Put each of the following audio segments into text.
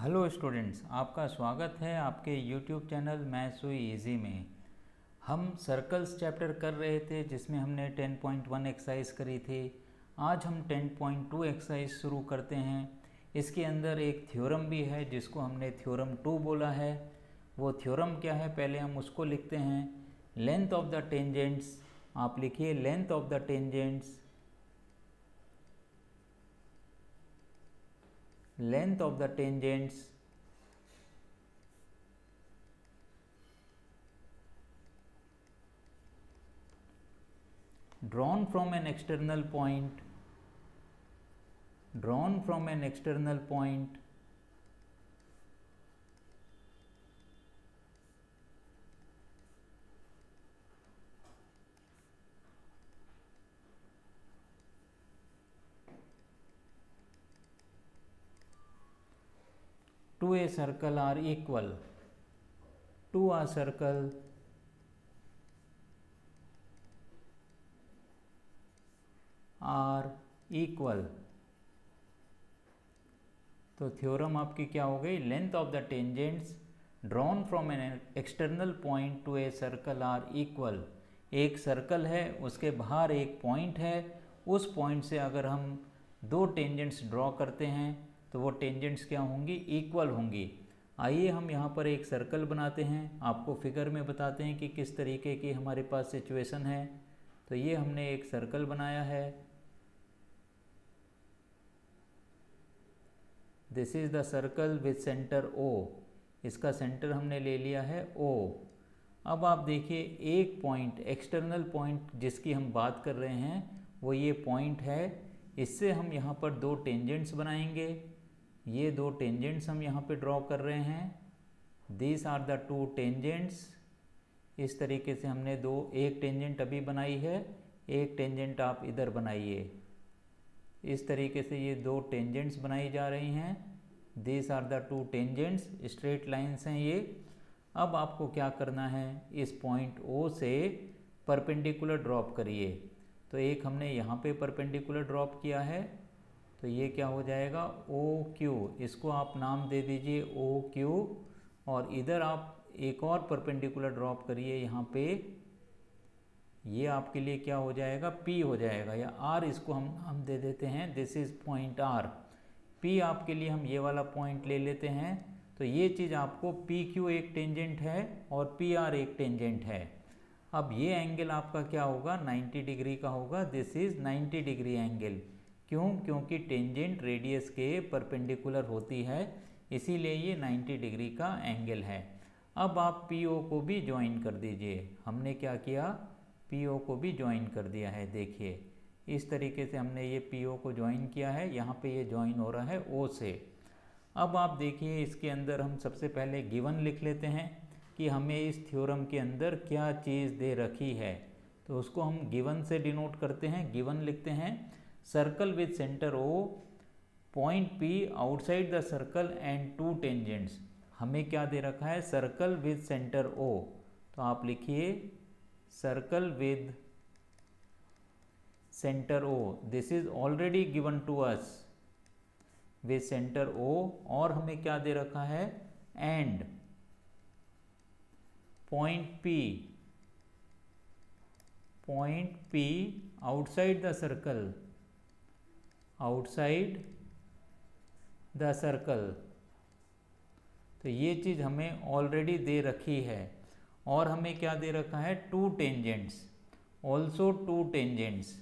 Hello students, आपका स्वागत है आपके यूट्यूब चैनल मैथ्स हुई इजी में। हम सर्कल्स चैप्टर कर रहे थे जिसमें हमने 10.1 एक्सरसाइज करी थी। आज हम 10.2 एक्सरसाइज शुरू करते हैं। इसके अंदर एक थ्योरम भी है जिसको हमने थ्योरम 2 बोला है। वो थ्योरम क्या है पहले हम उसको लिखते हैं। लेंथ ऑफ द टेंजेंट्स, आप लिखिए length of the tangents, length of the tangents drawn from an external point, drawn from an external point to a circle are equal, to a circle are equal। तो theorem आपकी क्या हो गई, length of the tangents drawn from an external point to a circle are equal. एक circle है, उसके बाहर एक पॉइंट है, उस पॉइंट से अगर हम दो टेंजेंट्स ड्रॉ करते हैं तो वो टेंजेंट्स क्या होंगी, इक्वल होंगी। आइए हम यहाँ पर एक सर्कल बनाते हैं, आपको फिगर में बताते हैं कि किस तरीके की हमारे पास सिचुएशन है। तो ये हमने एक सर्कल बनाया है, this is the circle with centre O। इसका सेंटर हमने ले लिया है O। अब आप देखिए एक पॉइंट, एक्सटर्नल पॉइंट जिसकी हम बात कर रहे हैं वो ये पॉइंट है। इससे हम यहाँ पर दो टेंजेंट्स बनाएंगे। ये दो टेंजेंट्स हम यहाँ पे ड्रॉ कर रहे हैं। This are the two tangents. इस तरीके से हमने एक टेंजेंट अभी बनाई है, एक टेंजेंट आप इधर बनाइए। इस तरीके से ये दो टेंजेंट्स बनाई जा रही हैं। This are the two tangents, straight lines हैं ये। अब आपको क्या करना है, इस पॉइंट O से परपेंडिकुलर ड्रॉप करिए। तो एक हमने यहाँ पे परपेंडिकुलर ड्रॉप किया है, तो ये क्या हो जाएगा OQ। इसको आप नाम दे दीजिए OQ। और इधर आप एक और परपेंडिकुलर ड्रॉप करिए यहाँ पे, ये आपके लिए क्या हो जाएगा, P हो जाएगा, या R इसको हम दे देते हैं। This is point R। P आपके लिए हम ये वाला पॉइंट ले लेते हैं। तो ये चीज़ आपको PQ एक टेंजेंट है और PR एक टेंजेंट है। अब ये एंगल आपका क्या होगा, 90 डिग्री का होगा। This is 90 degree angle. क्यों, क्योंकि टेंजेंट रेडियस के परपेंडिकुलर होती है, इसीलिए ये 90 डिग्री का एंगल है। अब आप PO को भी ज्वाइन कर दीजिए। हमने क्या किया, PO को भी ज्वाइन कर दिया है। देखिए इस तरीके से हमने ये PO को ज्वाइन किया है, यहाँ पे ये ज्वाइन हो रहा है O से। अब आप देखिए इसके अंदर हम सबसे पहले गिवन लिख लेते हैं कि हमें इस थ्योरम के अंदर क्या चीज़ दे रखी है। तो उसको हम गिवन से डिनोट करते हैं। गिवन लिखते हैं circle with centre O, point P outside the circle and to tangents. हमें क्या दे रखा है, सर्कल विथ सेंटर O। तो आप लिखिए circle with center O, this is already given to us with center O। और हमें क्या दे रखा है, and point P outside the circle, outside the circle। तो ये चीज़ हमें ऑलरेडी दे रखी है। और हमें क्या दे रखा है, to tangents, also to tangents,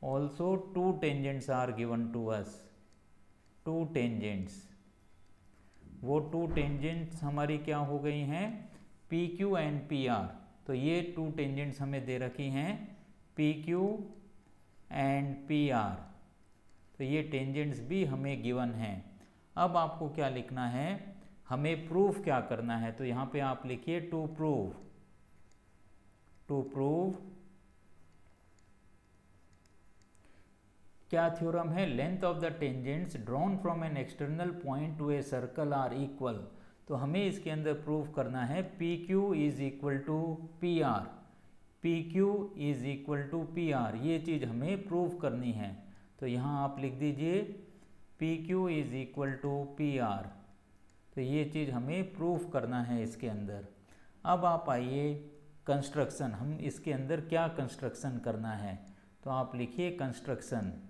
also two tangents are given to us, two tangents। वो टू टेंजेंट्स हमारी क्या हो गई हैं, PQ एंड PR। तो ये टू टेंजेंट्स हमें दे रखी हैं PQ एंड PR। तो ये टेंजेंट्स भी हमें गिवन हैं। अब आपको क्या लिखना है, हमें प्रूफ क्या करना है। तो यहाँ पे आप लिखिए टू प्रूव, टू प्रूव क्या थ्योरम है, length of the tangents drawn from an external point to a circle are equal. तो हमें इसके अंदर प्रूफ करना है PQ is equal to PR, PQ is equal to PR। ये चीज़ हमें प्रूफ करनी है। तो यहाँ आप लिख दीजिए P Q is equal to P R. तो ये चीज़ हमें प्रूफ करना है इसके अंदर। अब आप आइए कंस्ट्रक्शन, हम इसके अंदर क्या कंस्ट्रक्शन करना है। तो आप लिखिए कंस्ट्रक्शन।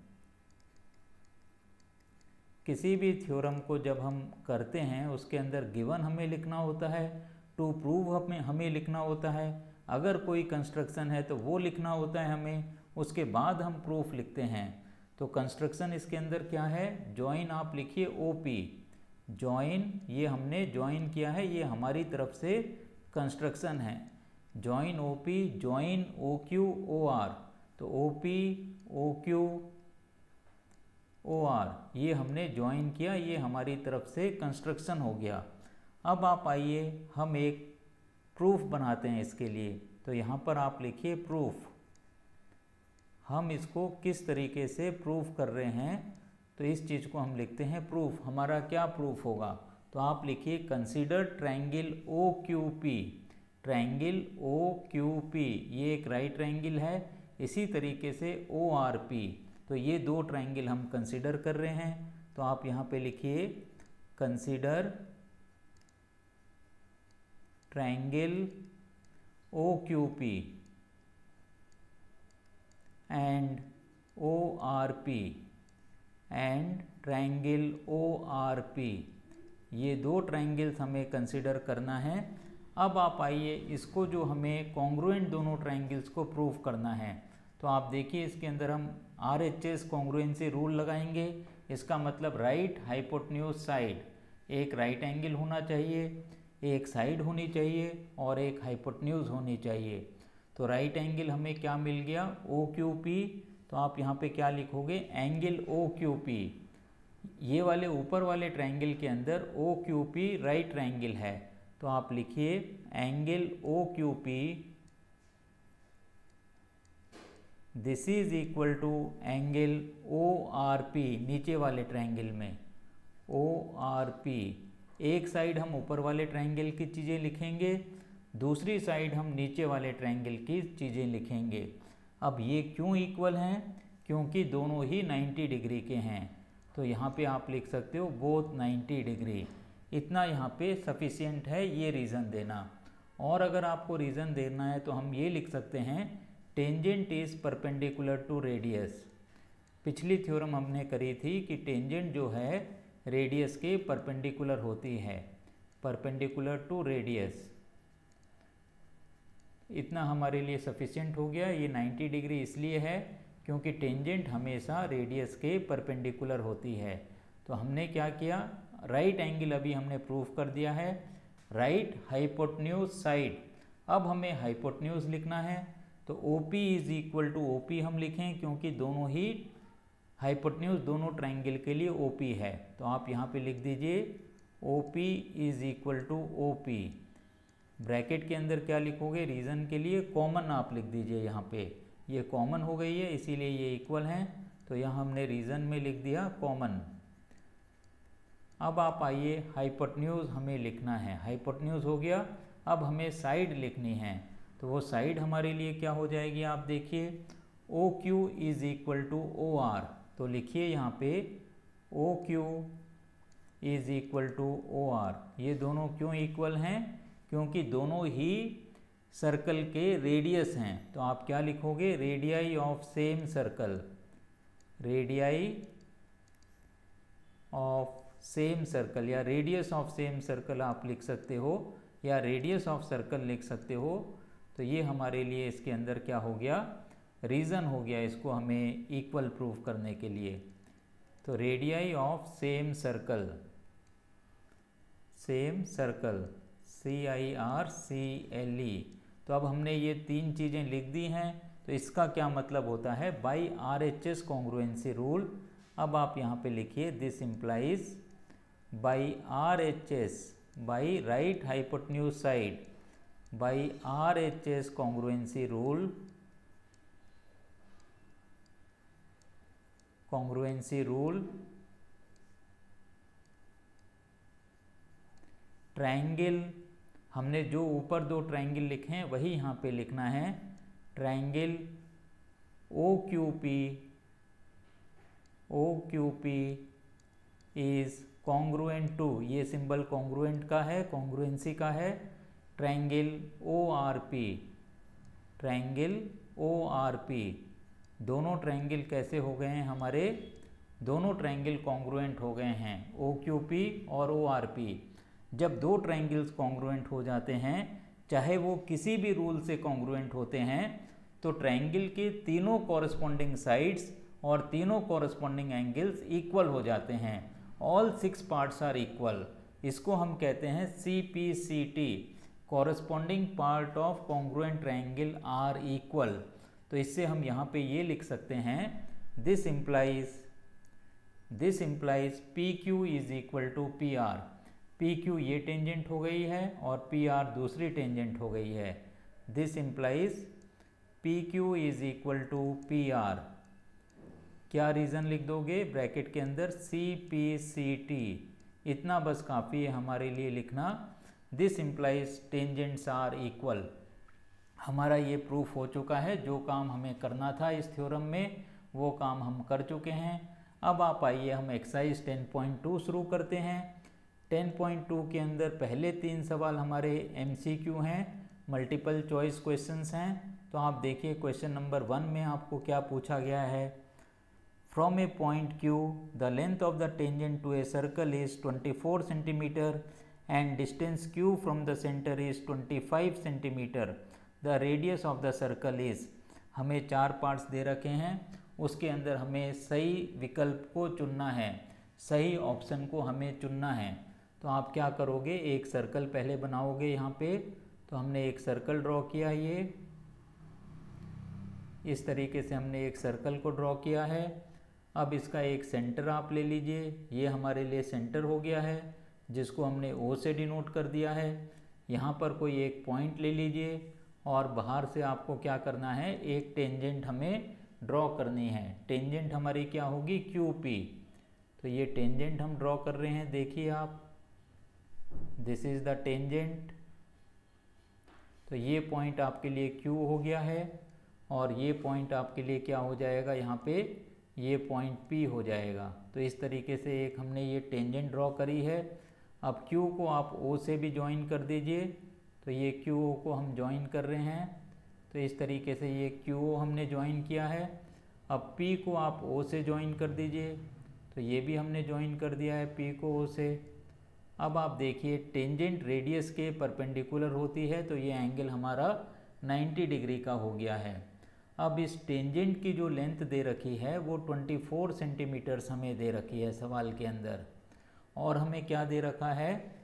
किसी भी थ्योरम को जब हम करते हैं उसके अंदर गिवन हमें लिखना होता है, टू प्रूव हमें लिखना होता है, अगर कोई कंस्ट्रक्शन है तो वो लिखना होता है हमें, उसके बाद हम प्रूफ लिखते हैं। तो कंस्ट्रक्शन इसके अंदर क्या है, जॉइन आप लिखिए ओ पी, जॉइन, ये हमने जॉइन किया है, ये हमारी तरफ से कंस्ट्रक्शन है। Join O P, join O Q O R. तो O P O Q O R ये हमने ज्वाइन किया, ये हमारी तरफ से कंस्ट्रक्शन हो गया। अब आप आइए हम एक प्रूफ बनाते हैं इसके लिए। तो यहाँ पर आप लिखिए प्रूफ। हम इसको किस तरीके से प्रूफ कर रहे हैं, तो इस चीज़ को हम लिखते हैं प्रूफ। हमारा क्या प्रूफ होगा, तो आप लिखिए consider triangle O Q P. Triangle O Q P ये एक राइट ट्रायंगल है, इसी तरीके से ओ आर पी, तो ये दो ट्रायंगल हम कंसीडर कर रहे हैं। तो आप यहाँ पे लिखिए consider triangle O Q P and O R P and triangle O R P, ये दो ट्रायंगल्स हमें कंसीडर करना है। अब आप आइए इसको जो हमें कॉन्ग्रुएंट दोनों ट्रायंगल्स को प्रूफ करना है। तो आप देखिए इसके अंदर हम RHS कॉन्ग्रुएंसी रूल लगाएंगे। इसका मतलब राइट हाइपोटेन्यूज साइड, एक राइट एंगल होना चाहिए, एक साइड होनी चाहिए और एक हाइपोटेन्यूज होनी चाहिए। तो राइट एंगल हमें क्या मिल गया, ओ क्यू पी। तो आप यहाँ पे क्या लिखोगे, एंगल ओ क्यू पी। ये वाले ऊपर वाले ट्रायंगल के अंदर O Q P right triangle है, तो आप लिखिए angle O Q P this is equal to angle O R P, नीचे वाले ट्रायंगल में ओ आर पी। एक साइड हम ऊपर वाले ट्रायंगल की चीज़ें लिखेंगे, दूसरी साइड हम नीचे वाले ट्रायंगल की चीज़ें लिखेंगे। अब ये क्यों इक्वल हैं, क्योंकि दोनों ही 90 डिग्री के हैं। तो यहाँ पे आप लिख सकते हो बोथ 90 डिग्री। इतना यहाँ पे सफिशियंट है ये रीज़न देना। और अगर आपको रीज़न देना है तो हम ये लिख सकते हैं tangent is perpendicular to radius. पिछली थ्योरम हमने करी थी कि टेंजेंट जो है रेडियस के परपेंडिकुलर होती है, परपेंडिकुलर टू रेडियस। इतना हमारे लिए सफिशिएंट हो गया। ये 90 डिग्री इसलिए है क्योंकि टेंजेंट हमेशा रेडियस के परपेंडिकुलर होती है। तो हमने क्या किया, राइट एंगल अभी हमने प्रूफ कर दिया है, राइट हाइपोटेन्यूज साइड। अब हमें हाइपोटेन्यूज लिखना है, तो OP is equal to OP हम लिखें क्योंकि दोनों ही हाइपोटेन्यूज दोनों ट्रायंगल के लिए OP है। तो आप यहाँ पे लिख दीजिए OP is equal to OP। Bracket के अंदर क्या लिखोगे, रीज़न के लिए कॉमन आप लिख दीजिए। यहाँ पे ये कॉमन हो गई है इसीलिए ये इक्वल हैं, तो यहाँ हमने रीज़न में लिख दिया कॉमन। अब आप आइए हाइपोटेन्यूज हमें लिखना है, हाइपोटेन्यूज हो गया। अब हमें साइड लिखनी है, तो वो साइड हमारे लिए क्या हो जाएगी, आप देखिए OQ is equal to OR। तो लिखिए यहाँ पे OQ is equal to OR। ये दोनों क्यों इक्वल हैं, क्योंकि दोनों ही सर्कल के रेडियस हैं। तो आप क्या लिखोगे, radii of same circle, radii of same circle या रेडियस ऑफ सेम सर्कल आप लिख सकते हो, या रेडियस ऑफ सर्कल लिख सकते हो। तो ये हमारे लिए इसके अंदर क्या हो गया, रीज़न हो गया इसको हमें इक्वल प्रूफ करने के लिए। तो radii of same circle, same circle CIRCLE। तो अब हमने ये तीन चीज़ें लिख दी हैं। तो इसका क्या मतलब होता है, बाई RHS कॉन्ग्रुएंसी रूल। अब आप यहाँ पे लिखिए this implies by RHS, by right hypotenuse side, by RHS congruency rule, congruency rule triangle, हमने जो ऊपर दो ट्रायंगल लिखे हैं वही यहाँ पे लिखना है। Triangle OQP is congruent to, ये सिंबल कॉन्ग्रुएंट का है, कॉन्ग्रुएंसी का है, ट्रायंगल ORP, ट्रायंगल ORP। दोनों ट्रायंगल कैसे हो गए हैं हमारे, दोनों ट्रायंगल कॉन्ग्रुएंट हो गए हैं, OQP और ORP। जब दो ट्रायंगल्स कॉन्ग्रुएंट हो जाते हैं, चाहे वो किसी भी रूल से कॉन्ग्रुएंट होते हैं, तो ट्रायंगल के तीनों कॉरस्पॉन्डिंग साइड्स और तीनों कॉरस्पॉन्डिंग एंगल्स इक्वल हो जाते हैं। All 6 parts are equal. इसको हम कहते हैं CPCT, corresponding part of congruent triangle are equal. तो इससे हम यहाँ पे ये लिख सकते हैं, this implies PQ is equal to PR। PQ ये टेंजेंट हो गई है और PR दूसरी टेंजेंट हो गई है। This implies PQ is equal to PR। क्या रीज़न लिख दोगे ब्रैकेट के अंदर, CPCT। इतना बस काफ़ी है हमारे लिए लिखना। This implies tangents are equal. हमारा ये प्रूफ हो चुका है। जो काम हमें करना था इस थ्योरम में वो काम हम कर चुके हैं। अब आप आइए हम एक्सरसाइज 10.2 शुरू करते हैं। 10.2 के अंदर पहले 3 सवाल हमारे MCQ हैं, मल्टीपल चॉइस क्वेश्चंस हैं। तो आप देखिए क्वेश्चन नंबर 1 में आपको क्या पूछा गया है। From a point Q the length of the tangent to a circle is 24 centimeter and distance Q from the center is 25 centimeter. The radius of the circle is, हमें 4 पार्ट्स दे रखे हैं, उसके अंदर हमें सही विकल्प को चुनना है, सही ऑप्शन को हमें चुनना है। तो आप क्या करोगे, एक सर्कल पहले बनाओगे यहाँ पे। तो हमने एक सर्कल ड्रॉ किया, ये इस तरीके से हमने एक सर्कल को ड्रॉ किया है। अब इसका एक सेंटर आप ले लीजिए, ये हमारे लिए सेंटर हो गया है, जिसको हमने O से डिनोट कर दिया है। यहाँ पर कोई एक पॉइंट ले लीजिए और बाहर से आपको क्या करना है, एक टेंजेंट हमें ड्रॉ करनी है। टेंजेंट हमारी क्या होगी, QP। तो ये टेंजेंट हम ड्रॉ कर रहे हैं, देखिए आप, दिस इज द टेंजेंट। तो ये पॉइंट आपके लिए Q हो गया है और ये पॉइंट आपके लिए क्या हो जाएगा, यहाँ पे ये पॉइंट P हो जाएगा। तो इस तरीके से एक हमने ये टेंजेंट ड्रॉ करी है। अब Q को आप O से भी ज्वाइन कर दीजिए। तो ये QO को हम ज्वाइन कर रहे हैं। तो इस तरीके से ये QO हमने ज्वाइन किया है। अब P को आप O से ज्वाइन कर दीजिए। तो ये भी हमने ज्वाइन कर दिया है P को O से। अब आप देखिए टेंजेंट रेडियस के परपेंडिकुलर होती है, तो ये एंगल हमारा 90 डिग्री का हो गया है। अब इस टेंजेंट की जो लेंथ दे रखी है वो 24 सेंटीमीटर्स हमें दे रखी है सवाल के अंदर, और हमें क्या दे रखा है,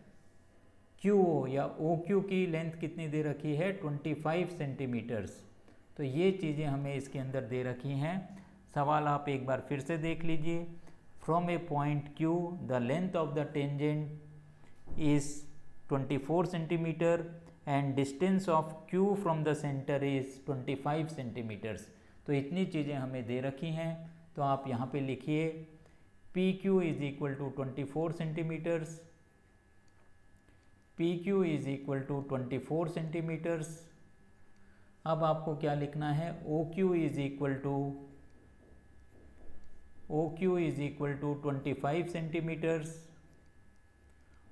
QO या OQ की लेंथ कितनी दे रखी है, 25 सेंटीमीटर्स। तो ये चीज़ें हमें इसके अंदर दे रखी हैं। सवाल आप एक बार फिर से देख लीजिए। From a point Q the length of the tangent is 24 centimeter and distance of Q from the center is 25 centimeters. तो इतनी चीज़ें हमें दे रखी हैं। तो आप यहाँ पे लिखिए PQ is equal to 24 centimeters, PQ is equal to 24 centimeters. अब आपको क्या लिखना है, OQ is equal to 25 centimeters.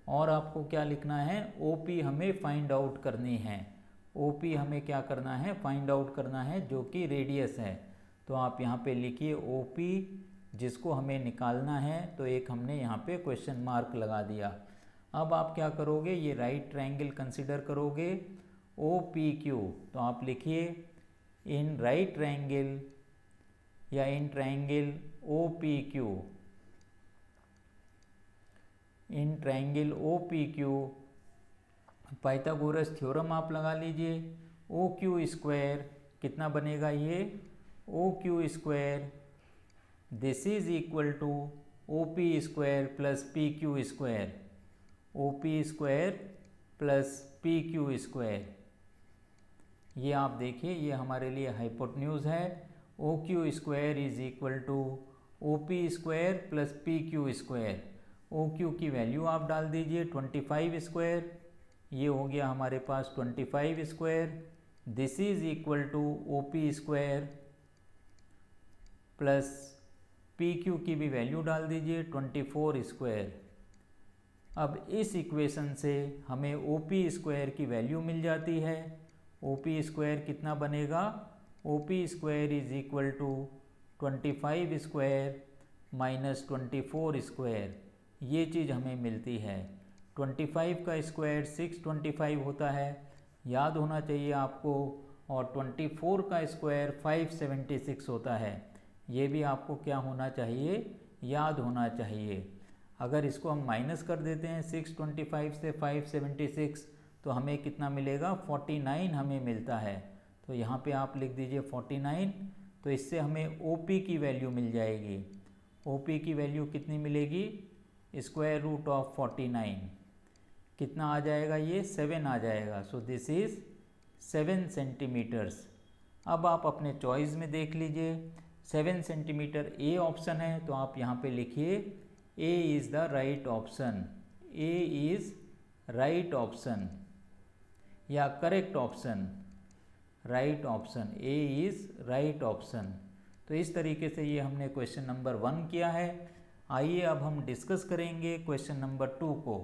और आपको क्या लिखना है, OP हमें फाइंड आउट करनी है। OP हमें क्या करना है, फाइंड आउट करना है, जो कि रेडियस है। तो आप यहाँ पे लिखिए OP, जिसको हमें निकालना है। तो एक हमने यहाँ पे क्वेश्चन मार्क लगा दिया। अब आप क्या करोगे, ये राइट ट्रायंगल कंसिडर करोगे OPQ। तो आप लिखिए इन राइट ट्रायंगल या in triangle OPQ, in triangle OPQ Pythagoras theorem आप लगा लीजिए। OQ स्क्वायर कितना बनेगा, ये OQ square this is equal to OP square plus PQ square, OP square plus PQ square. ये आप देखिए, ये हमारे लिए हाइपोटेन्यूज है। OQ square is equal to OP square plus PQ square. OQ की वैल्यू आप डाल दीजिए 25 स्क्वायर, ये हो गया हमारे पास 25 square. This is equal to OP square plus P Q की भी वैल्यू डाल दीजिए 24 स्क्वायर। अब इस इक्वेशन से हमें ओ पी स्क्वायर की वैल्यू मिल जाती है। ओ पी स्क्वायर कितना बनेगा, O P square is equal to 25 square minus 24 square, ये चीज़ हमें मिलती है। 25 का स्क्वायर 625 होता है, याद होना चाहिए आपको, और 24 का स्क्वायर 576 होता है, ये भी आपको क्या होना चाहिए, याद होना चाहिए। अगर इसको हम माइनस कर देते हैं 625 से 576 तो हमें कितना मिलेगा, 49 हमें मिलता है। तो यहाँ पे आप लिख दीजिए 49। तो इससे हमें OP की वैल्यू मिल जाएगी। OP की वैल्यू कितनी मिलेगी, स्क्वायर रूट ऑफ 49, कितना आ जाएगा, ये 7 आ जाएगा। So this is 7 centimeters. अब आप अपने चॉइस में देख लीजिए, 7 सेंटीमीटर ए ऑप्शन है, तो आप यहाँ पे लिखिए A is the right option, A is right option या correct option, right option, A is right option. तो इस तरीके से ये हमने क्वेश्चन नंबर 1 किया है। आइए अब हम डिस्कस करेंगे क्वेश्चन नंबर 2 को।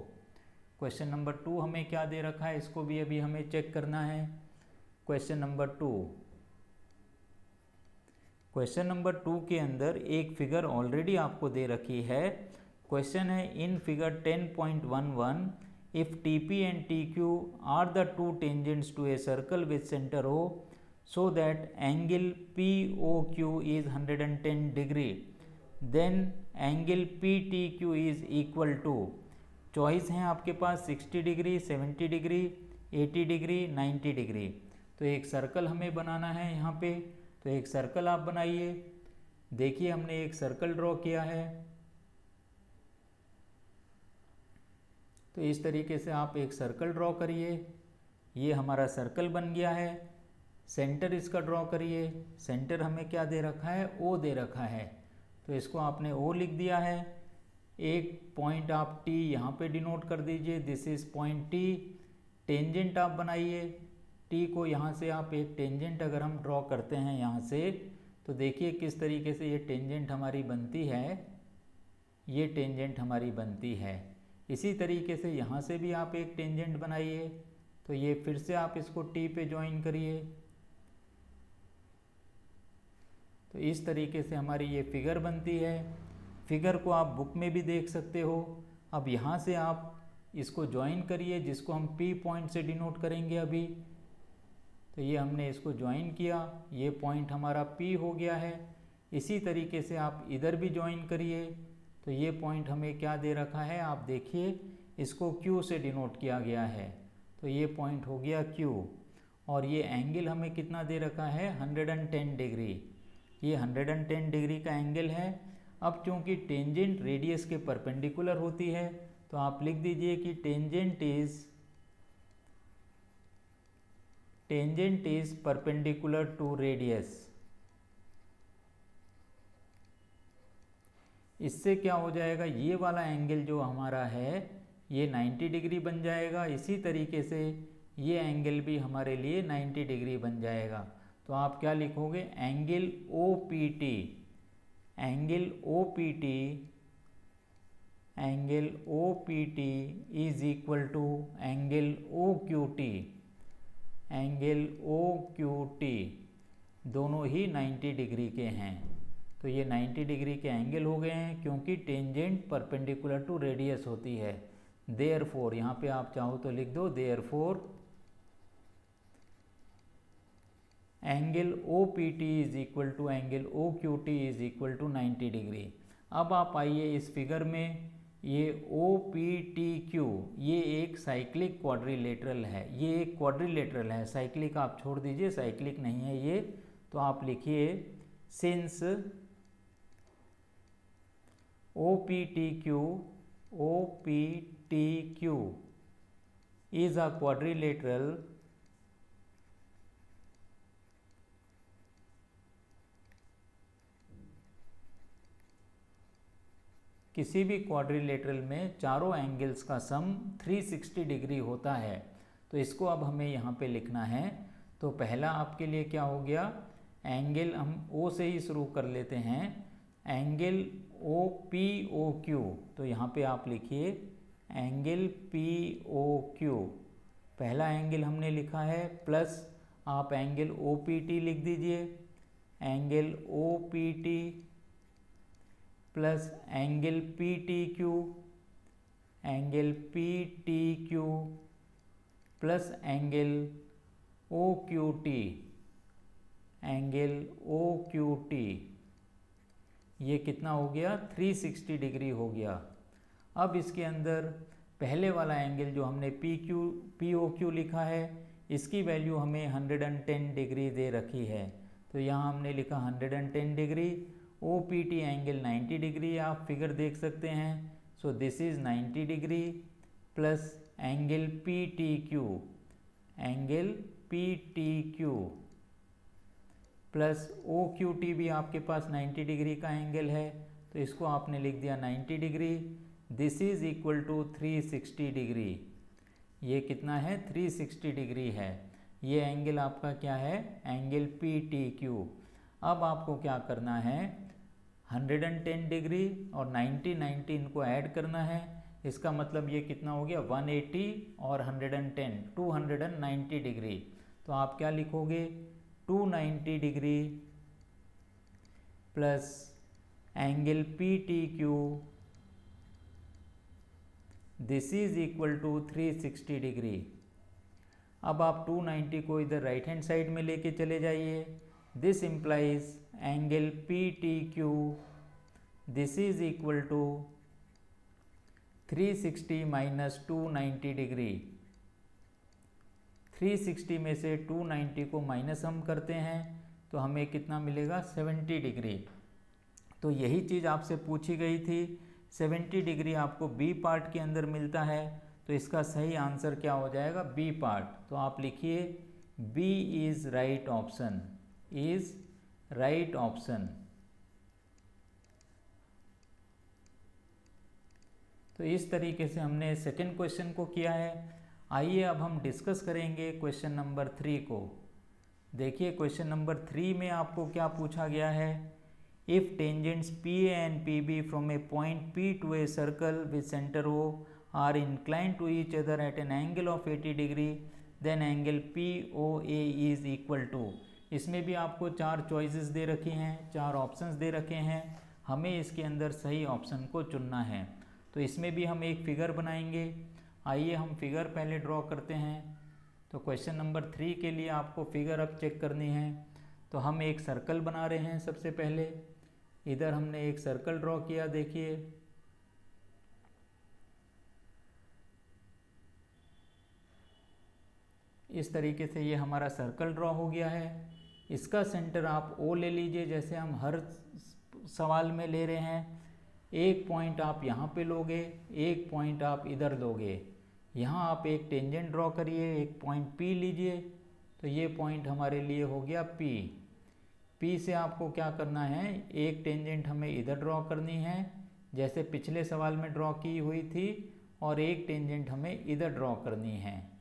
क्वेश्चन नंबर 2 हमें क्या दे रखा है, इसको भी अभी हमें चेक करना है। क्वेश्चन नंबर 2, क्वेश्चन नंबर 2 के अंदर एक फिगर ऑलरेडी आपको दे रखी है। क्वेश्चन है in figure 10.11 if TP and TQ are the two tangents to a circle with center O so that angle POQ is 110 degree then angle PTQ is equal to, choice हैं आपके पास 60 degree, 70 degree, 80 degree, 90 degree. तो एक circle हमें बनाना है यहाँ पे, तो एक सर्कल आप बनाइए। देखिए हमने एक सर्कल ड्रॉ किया है, तो इस तरीके से आप एक सर्कल ड्रॉ करिए। ये हमारा सर्कल बन गया है। सेंटर इसका ड्रॉ करिए। सेंटर हमें क्या दे रखा है, ओ दे रखा है, तो इसको आपने ओ लिख दिया है। एक पॉइंट आप टी यहाँ पे डिनोट कर दीजिए, this is point T. Tangent आप बनाइए, टी को यहाँ से आप एक टेंजेंट अगर हम ड्रॉ करते हैं यहाँ से, तो देखिए किस तरीके से ये टेंजेंट हमारी बनती है, ये टेंजेंट हमारी बनती है। इसी तरीके से यहाँ से भी आप एक टेंजेंट बनाइए, तो ये फिर से आप इसको टी पे ज्वाइन करिए। तो इस तरीके से हमारी ये फिगर बनती है। फिगर को आप बुक में भी देख सकते हो। अब यहाँ से आप इसको ज्वाइन करिए, जिसको हम पी पॉइंट से डिनोट करेंगे अभी। तो ये हमने इसको ज्वाइन किया, ये पॉइंट हमारा पी हो गया है। इसी तरीके से आप इधर भी ज्वाइन करिए, तो ये पॉइंट हमें क्या दे रखा है, आप देखिए इसको Q से डिनोट किया गया है, तो ये पॉइंट हो गया Q। और ये एंगल हमें कितना दे रखा है, 110 डिग्री। ये 110 डिग्री का एंगल है। अब चूँकि टेंजेंट रेडियस के परपेंडिकुलर होती है, तो आप लिख दीजिए कि tangent is perpendicular to radius. इससे क्या हो जाएगा, ये वाला एंगल जो हमारा है ये 90 डिग्री बन जाएगा। इसी तरीके से ये एंगल भी हमारे लिए 90 डिग्री बन जाएगा। तो आप क्या लिखोगे, angle OPT, angle OPT, angle OPT is equal to angle OQT, angle OQT दोनों ही 90 डिग्री के हैं। तो ये 90 डिग्री के एंगल हो गए हैं, क्योंकि टेंजेंट परपेंडिकुलर टू रेडियस होती है। देयरफॉर, यहाँ पे आप चाहो तो लिख दो therefore angle OPT is equal to angle OQT is equal to 90 degree. अब आप आइए इस फिगर में, ये OPTQ ये एक साइक्लिक क्वाड्रिलेटरल है, ये एक क्वाड्रिलेटरल है। साइक्लिक आप छोड़ दीजिए, साइक्लिक नहीं है ये। तो आप लिखिए since OPTQ is a quadrilateral किसी भी क्वाड्रिलेटरल में चारों एंगल्स का सम 360 डिग्री होता है। तो इसको अब हमें यहाँ पे लिखना है। तो पहला आपके लिए क्या हो गया, एंगल हम O से ही शुरू कर लेते हैं। Angle O P O Q, तो यहाँ पे आप लिखिए एंगल पी ओ क्यू, पहला एंगल हमने लिखा है, प्लस आप एंगल ओ पी टी लिख दीजिए, angle O P T plus angle P T Q, angle P T Q plus angle O Q T, angle O Q T, ये कितना हो गया 360 डिग्री हो गया। अब इसके अंदर पहले वाला एंगल जो हमने पी ओ क्यू लिखा है, इसकी वैल्यू हमें 110 डिग्री दे रखी है, तो यहाँ हमने लिखा 110 degree. O P T angle 90 degree आप फिगर देख सकते हैं, so this is 90 degree plus angle P T Q, angle P T Q plus O Q T भी आपके पास 90 डिग्री का एंगल है, तो इसको आपने लिख दिया 90 degree. This is equal to 360 degree, ये कितना है 360 डिग्री है, ये एंगल आपका क्या है एंगल पी टी क्यू। अब आपको क्या करना है 110 डिग्री और 90 इनको ऐड करना है, इसका मतलब ये कितना हो गया 180 और 110 290 डिग्री, तो आप क्या लिखोगे 290 degree plus angle P T Q, this is equal to 360 degree. अब आप 290 को इधर राइट हैंड साइड में लेके चले जाइए, this implies angle P T Q, this is equal to 360 minus 290 degree. 360 में से 290 को माइनस हम करते हैं तो हमें कितना मिलेगा 70 डिग्री। तो यही चीज़ आपसे पूछी गई थी, 70 डिग्री आपको बी पार्ट के अंदर मिलता है, तो इसका सही आंसर क्या हो जाएगा बी पार्ट। तो आप लिखिए B is right option, is right option. तो इस तरीके से हमने सेकंड क्वेश्चन को किया है। आइए अब हम डिस्कस करेंगे क्वेश्चन नंबर 3 को। देखिए क्वेश्चन नंबर 3 में आपको क्या पूछा गया है, if tangents P A and P B from a point P to a circle with center O are inclined to each other at an angle of 80 degree, then angle P O A is equal to. इसमें भी आपको 4 choices दे रखी हैं, 4 options दे रखे हैं, हमें इसके अंदर सही ऑप्शन को चुनना है। तो इसमें भी हम एक फिगर बनाएंगे। आइए हम फिगर पहले ड्रॉ करते हैं। तो क्वेश्चन नंबर 3 के लिए आपको फिगर अब चेक करनी है। तो हम एक सर्कल बना रहे हैं। सबसे पहले इधर हमने एक सर्कल ड्रॉ किया, देखिए इस तरीके से ये हमारा सर्कल ड्रॉ हो गया है। इसका सेंटर आप ओ ले लीजिए, जैसे हम हर सवाल में ले रहे हैं। एक पॉइंट आप यहाँ पे लोगे, एक पॉइंट आप इधर लोगे। यहाँ आप एक टेंजेंट ड्रॉ करिए, एक पॉइंट पी लीजिए, तो ये पॉइंट हमारे लिए हो गया पी। पी से आपको क्या करना है, एक टेंजेंट हमें इधर ड्रॉ करनी है जैसे पिछले सवाल में ड्रॉ की हुई थी, और एक टेंजेंट हमें इधर ड्रॉ करनी है।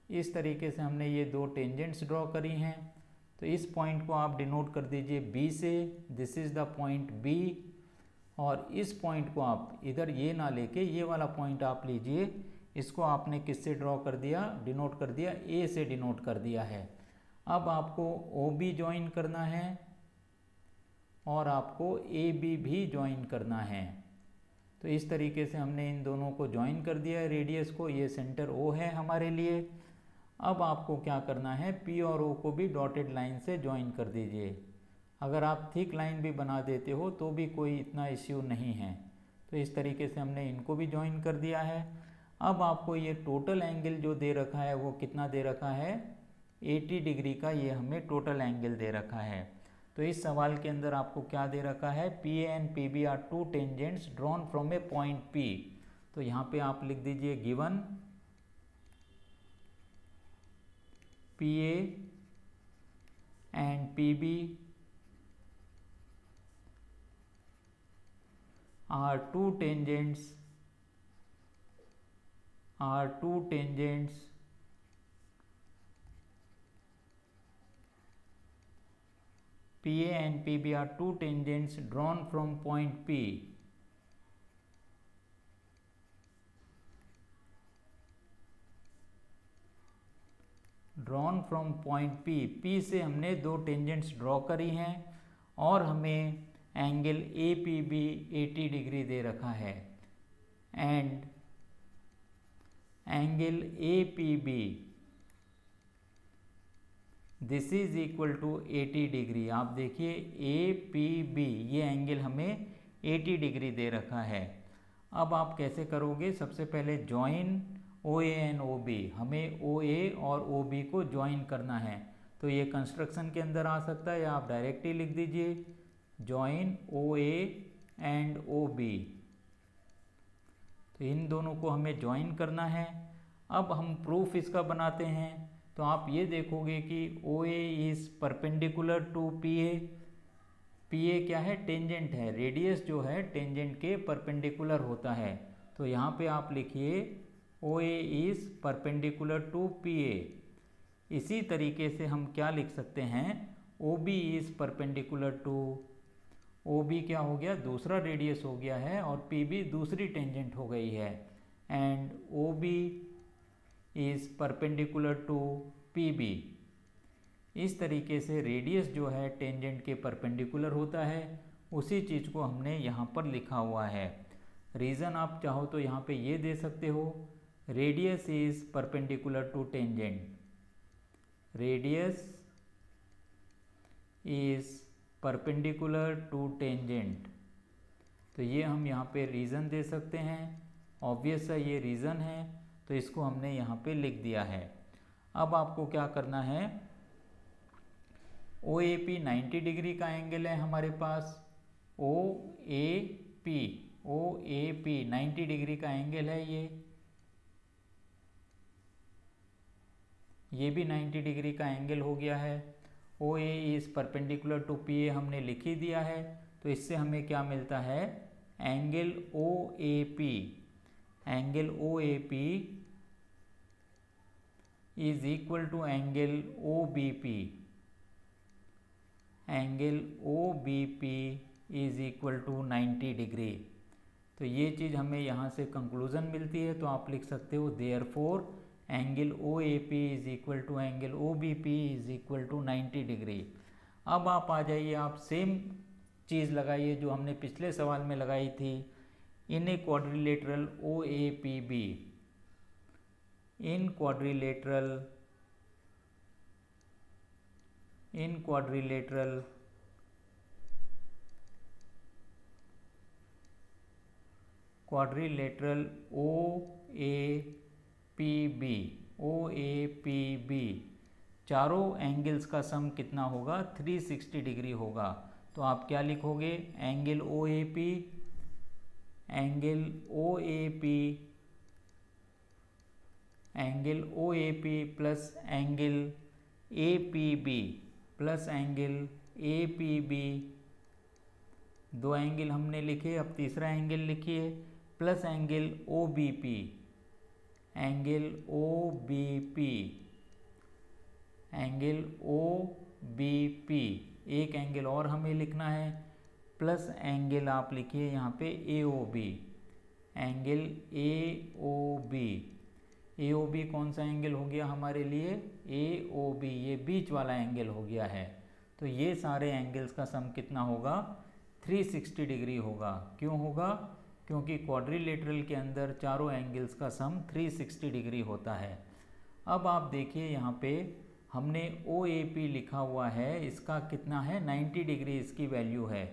इस तरीके से हमने ये 2 टेंजेंट्स ड्रॉ करी हैं। तो इस पॉइंट को आप डिनोट कर दीजिए बी से, this is the point B. और इस पॉइंट को आप इधर ये ना लेके ये वाला पॉइंट आप लीजिए, इसको आपने किससे ड्रॉ कर दिया, डिनोट कर दिया, ए से डिनोट कर दिया है। अब आपको ओ बी ज्वाइन करना है और आपको ए बी भी ज्वाइन करना है। तो इस तरीके से हमने इन दोनों को ज्वाइन कर दिया है रेडियस को, ये सेंटर ओ है हमारे लिए। अब आपको क्या करना है, पी और ओ को भी डॉटेड लाइन से ज्वाइन कर दीजिए। अगर आप थिक लाइन भी बना देते हो तो भी कोई इतना इश्यू नहीं है। तो इस तरीके से हमने इनको भी ज्वाइन कर दिया है। अब आपको ये टोटल एंगल जो दे रखा है वो कितना दे रखा है, 80 डिग्री का ये हमें टोटल एंगल दे रखा है। तो इस सवाल के अंदर आपको क्या दे रखा है, P A and P B are 2 tangents drawn from a point P. तो यहाँ पे आप लिख दीजिए given P A and P B are two tangents PA and PB are two tangents drawn from point P. Drawn from point P. P से हमने दो tangents draw करी हैं और हमें एंगल APB 80 डिग्री दे रखा है and angle APB this is equal to 80 degree. आप देखिए APB ये एंगल हमें 80 डिग्री दे रखा है। अब आप कैसे करोगे? सबसे पहले जॉइन OA एंड OB, हमें OA और OB को ज्वाइन करना है। तो ये कंस्ट्रक्शन के अंदर आ सकता है या आप डायरेक्ट ही लिख दीजिए जॉइन OA एंड OB। तो इन दोनों को हमें ज्वाइन करना है। अब हम प्रूफ इसका बनाते हैं। तो आप ये देखोगे कि OA is perpendicular to PA। PA क्या है? टेंजेंट है। रेडियस जो है टेंजेंट के परपेंडिकुलर होता है। तो यहाँ पे आप लिखिए OA is perpendicular to PA। इसी तरीके से हम क्या लिख सकते हैं? OB is perpendicular to, OB क्या हो गया? दूसरा रेडियस हो गया है और PB दूसरी टेंजेंट हो गई है and OB is perpendicular to PB। इस तरीके से रेडियस जो है टेंजेंट के परपेंडिकुलर होता है। उसी चीज़ को हमने यहाँ पर लिखा हुआ है। रीज़न आप चाहो तो यहाँ पे ये दे सकते हो, radius is perpendicular to tangent, radius is perpendicular to tangent. तो ये हम यहाँ पे रीज़न दे सकते हैं। ऑब्वियस है ये रीज़न है, तो इसको हमने यहाँ पे लिख दिया है। अब आपको क्या करना है? OAP 90 डिग्री का एंगल है हमारे पास। OAP 90 डिग्री का एंगल है। ये भी 90 डिग्री का एंगल हो गया है। OA is perpendicular to PA हमने लिख ही दिया है। तो इससे हमें क्या मिलता है? Angle OAP is equal to angle OBP। Angle OBP is equal to 90 degree. तो ये चीज़ हमें यहाँ से कंक्लूजन मिलती है। तो आप लिख सकते हो therefore angle OAP is equal to angle OBP is equal to 90 degree. अब आप आ जाइए, आप सेम चीज़ लगाइए जो हमने पिछले सवाल में लगाई थी। In a quadrilateral OAPB, in quadrilateral OAPB चारों एंगल्स का सम कितना होगा? 360 डिग्री होगा। तो आप क्या लिखोगे? Angle OAP plus angle APB plus angle APB, दो एंगल हमने लिखे। अब तीसरा एंगल लिखिए प्लस एंगल OBP, एक एंगल और हमें लिखना है प्लस एंगल आप लिखिए यहाँ पे AOB, एंगल AOB कौन सा एंगल हो गया हमारे लिए? AOB, ये बीच वाला एंगल हो गया है। तो ये सारे एंगल्स का सम कितना होगा? 360 डिग्री होगा। क्यों होगा? क्योंकि क्वाड्रिलेटरल के अंदर चारों एंगल्स का सम 360 डिग्री होता है। अब आप देखिए यहाँ पे हमने OAP लिखा हुआ है, इसका कितना है? 90 डिग्री इसकी वैल्यू है।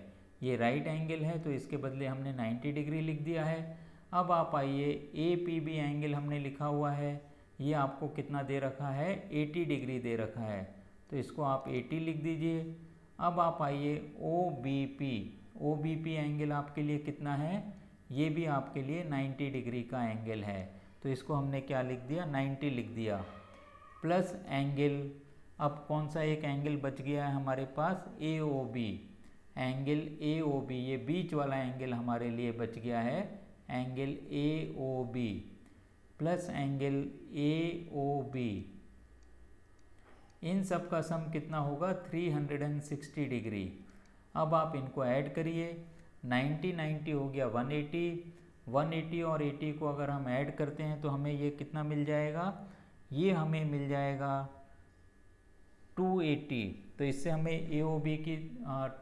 ये राइट एंगल है तो इसके बदले हमने 90 डिग्री लिख दिया है। अब आप आइए, APB एंगल हमने लिखा हुआ है, ये आपको कितना दे रखा है? 80 डिग्री दे रखा है। तो इसको आप 80 लिख दीजिए। अब आप आइए OBP एंगल आपके लिए कितना है? ये भी आपके लिए 90 डिग्री का एंगल है। तो इसको हमने क्या लिख दिया? 90 लिख दिया प्लस एंगल, अब कौन सा एक एंगल बच गया है हमारे पास? AOB, एंगल AOB, ये बीच वाला एंगल हमारे लिए बच गया है, angle AOB plus angle AOB इन सब का सम कितना होगा 360 डिग्री। अब आप इनको ऐड करिए, 90 90 हो गया 180, 180 और 80 को अगर हम ऐड करते हैं तो हमें ये कितना मिल जाएगा, ये हमें मिल जाएगा 280। तो इससे हमें AOB की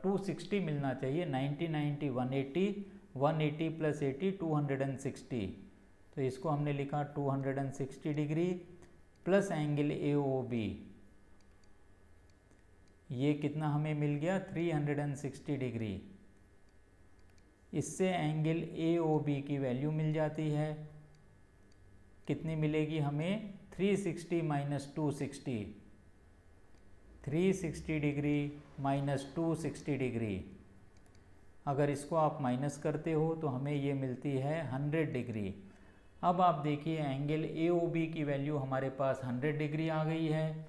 260 मिलना चाहिए। 90 90 180, 180 प्लस 80 260। तो इसको हमने लिखा 260 डिग्री प्लस एंगल AOB, ये कितना हमें मिल गया 360 डिग्री। इससे एंगल AOB की वैल्यू मिल जाती है, कितनी मिलेगी हमें 360 माइनस 260, 360 डिग्री माइनस 260 डिग्री। अगर इसको आप माइनस करते हो तो हमें ये मिलती है 100 डिग्री। अब आप देखिए एंगल AOB की वैल्यू हमारे पास 100 डिग्री आ गई है।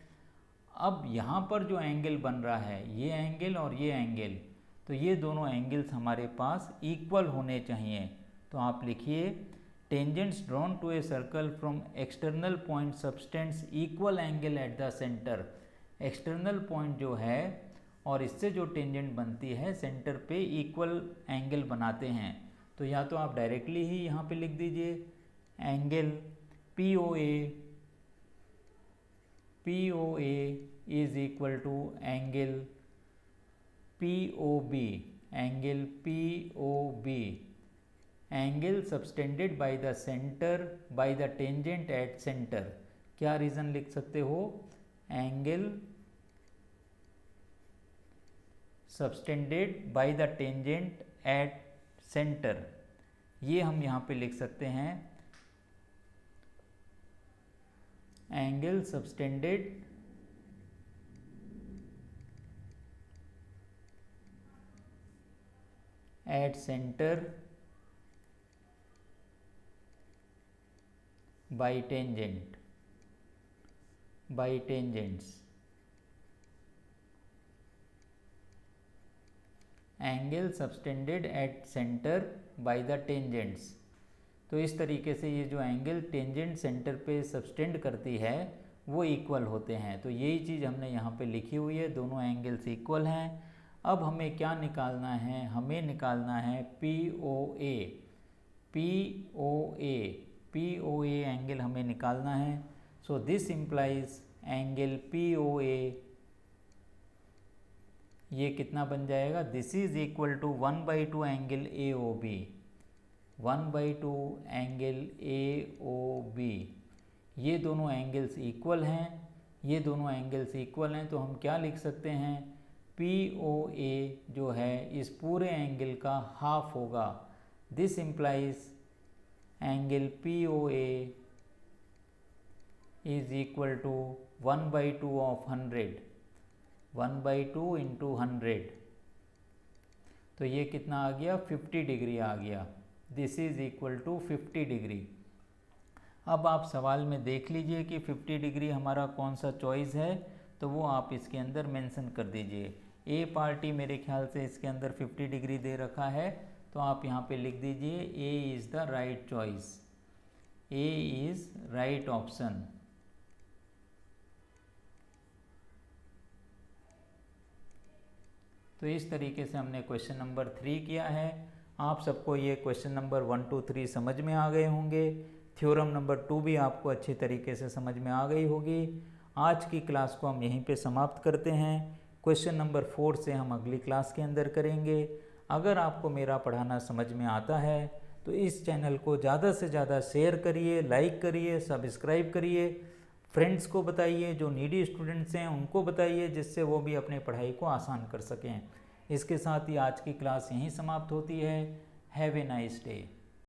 अब यहाँ पर जो एंगल बन रहा है, ये एंगल और ये एंगल, तो ये दोनों एंगल्स हमारे पास इक्वल होने चाहिए। तो आप लिखिए tangents drawn to a circle from external point subtends equal angle at the centre. External point जो है और इससे जो टेंजेंट बनती है सेंटर पे इक्वल एंगल बनाते हैं। तो या तो आप डायरेक्टली ही यहाँ पे लिख दीजिए angle POA is equal to angle POB, angle POB, angle subtended by the centre by the tangent at centre. क्या रीज़न लिख सकते हो, angle subtended by the tangent at centre, ये हम यहाँ पे लिख सकते हैं angle subtended at centre by tangent, by tangents, angle subtended at centre by the tangents. तो इस तरीके से ये जो एंगल टेंजेंट सेंटर पे सबटेंड करती है वो इक्वल होते हैं। तो यही चीज़ हमने यहाँ पे लिखी हुई है, दोनों एंगल्स इक्वल हैं। अब हमें क्या निकालना है, हमें निकालना है POA, POA एंगल हमें निकालना है। So this implies angle POA, ये कितना बन जाएगा, this is equal to 1/2 angle AOB, 1/2 angle AOB। ये दोनों एंगल्स इक्वल हैं, ये दोनों एंगल्स इक्वल हैं, तो हम क्या लिख सकते हैं, POA जो है इस पूरे एंगल का हाफ होगा। This implies angle POA is equal to 1/2 of 100, 1/2 into 100, तो ये कितना आ गया 50 डिग्री आ गया। This is equal to 50 degree. अब आप सवाल में देख लीजिए कि 50 डिग्री हमारा कौन सा चॉइस है, तो वो आप इसके अंदर मेंशन कर दीजिए। ए पार्टी मेरे ख्याल से इसके अंदर 50 डिग्री दे रखा है, तो आप यहाँ पे लिख दीजिए ए is the right choice, A is right option. तो इस तरीके से हमने क्वेश्चन नंबर 3 किया है। आप सबको ये क्वेश्चन नंबर 1 2 3 समझ में आ गए होंगे। थ्योरम नंबर 2 भी आपको अच्छी तरीके से समझ में आ गई होगी। आज की क्लास को हम यहीं पे समाप्त करते हैं। क्वेश्चन नंबर 4 से हम अगली क्लास के अंदर करेंगे। अगर आपको मेरा पढ़ाना समझ में आता है तो इस चैनल को ज़्यादा से ज़्यादा शेयर करिए, लाइक करिए, सब्सक्राइब करिए, फ्रेंड्स को बताइए, जो नीडी स्टूडेंट्स हैं उनको बताइए, जिससे वो भी अपने पढ़ाई को आसान कर सकें। इसके साथ ही आज की क्लास यहीं समाप्त होती है। Have a nice day.